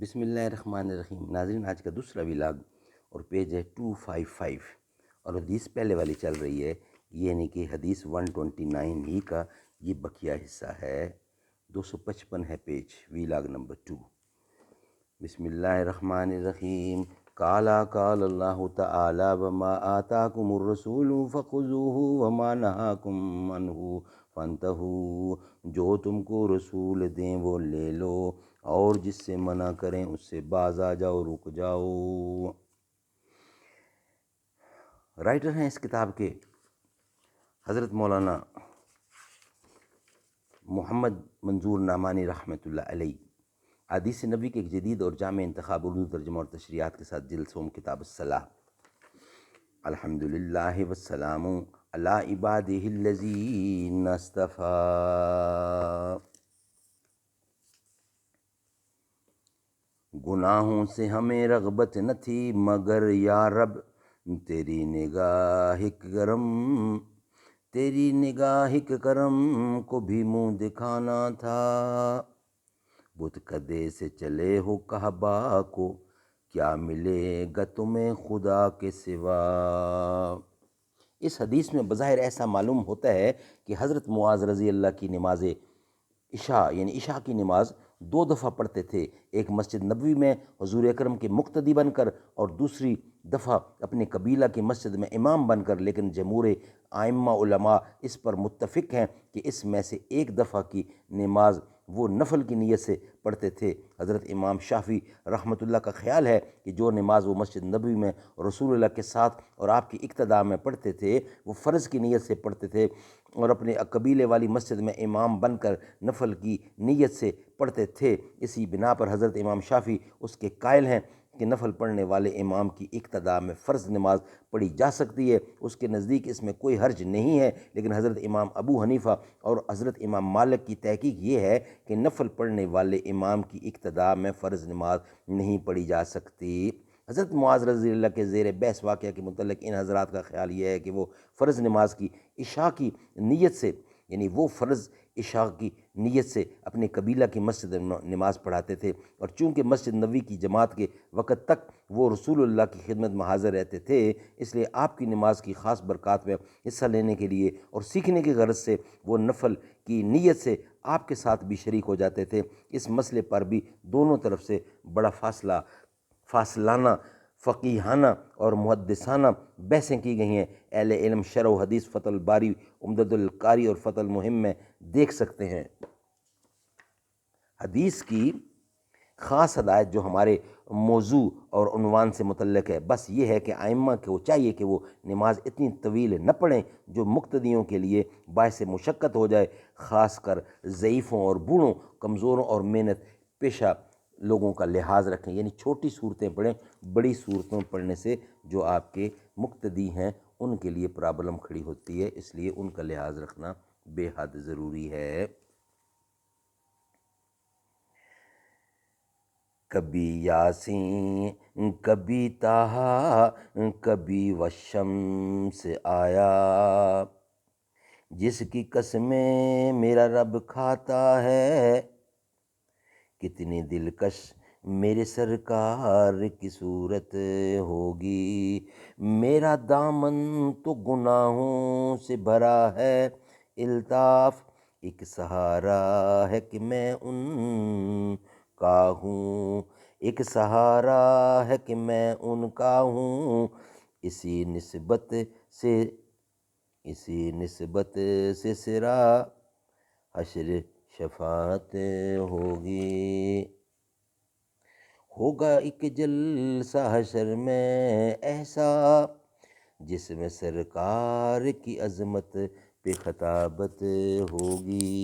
بسم اللہ الرحمن الرحیم۔ ناظرین، آج کا دوسرا ولاگ اور پیج ہے 255 اور حدیث پہلے والی چل رہی ہے، یعنی کہ حدیث 129 ہی کا یہ بقیہ حصہ ہے۔ 255 ہے پیج، ولاگ نمبر 2۔ بسم اللہ الرحمن الرحیم۔ قال اللہ تعالی وما آتاکم الرسول فخذوہ وما نہاکم عنہ فانتہوا۔ جو تم کو رسول دیں وہ لے لو، اور جس سے منع کریں اس سے باز آ جاؤ، رک جاؤ۔ رائٹر ہیں اس کتاب کے حضرت مولانا محمد منظور نعمانی رحمۃ اللہ علیہ۔ حدیث نبی کے ایک جدید اور جامع انتخاب اردو ترجمہ اور تشریحات کے ساتھ جلد سوم کتاب الصلاۃ۔ الحمدللہ والسلام علی عبادہ الذین اصطفیٰ۔ گناہوں سے ہمیں رغبت نہ تھی مگر یا رب تیری نگاہ کرم، تیری نگاہ کرم کو بھی منہ دکھانا تھا۔ بت کدے سے چلے ہو کعبہ کو، کیا ملے گا تمہیں خدا کے سوا۔ اس حدیث میں بظاہر ایسا معلوم ہوتا ہے کہ حضرت معاذ رضی اللہ کی نماز عشاء یعنی عشاء کی نماز 2 دفعہ پڑھتے تھے، ایک مسجد نبوی میں حضور اکرم کے مقتدی بن کر اور دوسری دفعہ اپنے قبیلہ کی مسجد میں امام بن کر، لیکن جمہور ائمہ علماء اس پر متفق ہیں کہ اس میں سے ایک دفعہ کی نماز وہ نفل کی نیت سے پڑھتے تھے۔ حضرت امام شافعی رحمۃ اللہ کا خیال ہے کہ جو نماز وہ مسجد نبوی میں رسول اللہ کے ساتھ اور آپ کی اقتداء میں پڑھتے تھے وہ فرض کی نیت سے پڑھتے تھے، اور اپنے قبیلے والی مسجد میں امام بن کر نفل کی نیت سے پڑھتے تھے۔ اسی بنا پر حضرت امام شافعی اس کے قائل ہیں کہ نفل پڑھنے والے امام کی اقتداء میں فرض نماز پڑھی جا سکتی ہے، اس کے نزدیک اس میں کوئی حرج نہیں ہے۔ لیکن حضرت امام ابو حنیفہ اور حضرت امام مالک کی تحقیق یہ ہے کہ نفل پڑھنے والے امام کی اقتداء میں فرض نماز نہیں پڑھی جا سکتی۔ حضرت معاذ رضی اللہ کے زیر بحث واقعہ کے متعلق ان حضرات کا خیال یہ ہے کہ وہ فرض نماز کی عشاء کی نیت سے، یعنی وہ فرض عشاء کی نیت سے اپنے قبیلہ کی مسجد میں نماز پڑھاتے تھے، اور چونکہ مسجد نبوی کی جماعت کے وقت تک وہ رسول اللہ کی خدمت میں حاضر رہتے تھے، اس لیے آپ کی نماز کی خاص برکات میں حصہ لینے کے لیے اور سیکھنے کی غرض سے وہ نفل کی نیت سے آپ کے ساتھ بھی شریک ہو جاتے تھے۔ اس مسئلے پر بھی دونوں طرف سے بڑا فاصلانہ فقیہانہ اور محدثانہ بحثیں کی گئی ہیں۔ اہل علم شرح و حدیث فتح الباری، عمدۃ القاری اور فتح المہم میں دیکھ سکتے ہیں۔ حدیث کی خاص ہدایت جو ہمارے موضوع اور عنوان سے متعلق ہے، بس یہ ہے کہ ائمہ کو چاہیے کہ وہ نماز اتنی طویل نہ پڑھیں جو مقتدیوں کے لیے باعث مشقت ہو جائے، خاص کر ضعیفوں اور بوڑھوں، کمزوروں اور محنت پیشہ لوگوں کا لحاظ رکھیں، یعنی چھوٹی صورتیں پڑھیں۔ بڑی صورتوں پڑھنے سے جو آپ کے مقتدی ہیں ان کے لیے پرابلم کھڑی ہوتی ہے، اس لیے ان کا لحاظ رکھنا بے حد ضروری ہے۔ کبھی یاسین کبھی طٰہٰ کبھی والشمس آیا، جس کی قسمیں میرا رب کھاتا ہے، کتنی دلکش میرے سرکار کی صورت ہوگی۔ میرا دامن تو گناہوں سے بھرا ہے، الطاف ایک سہارا ہے کہ میں ان کا ہوں، ایک سہارا ہے کہ میں ان کا ہوں۔ اسی نسبت سے سرا حشر شفاعت ہوگی۔ ہوگا ایک جلسہ حشر میں ایسا جس میں سرکار کی عظمت پہ خطابت ہوگی۔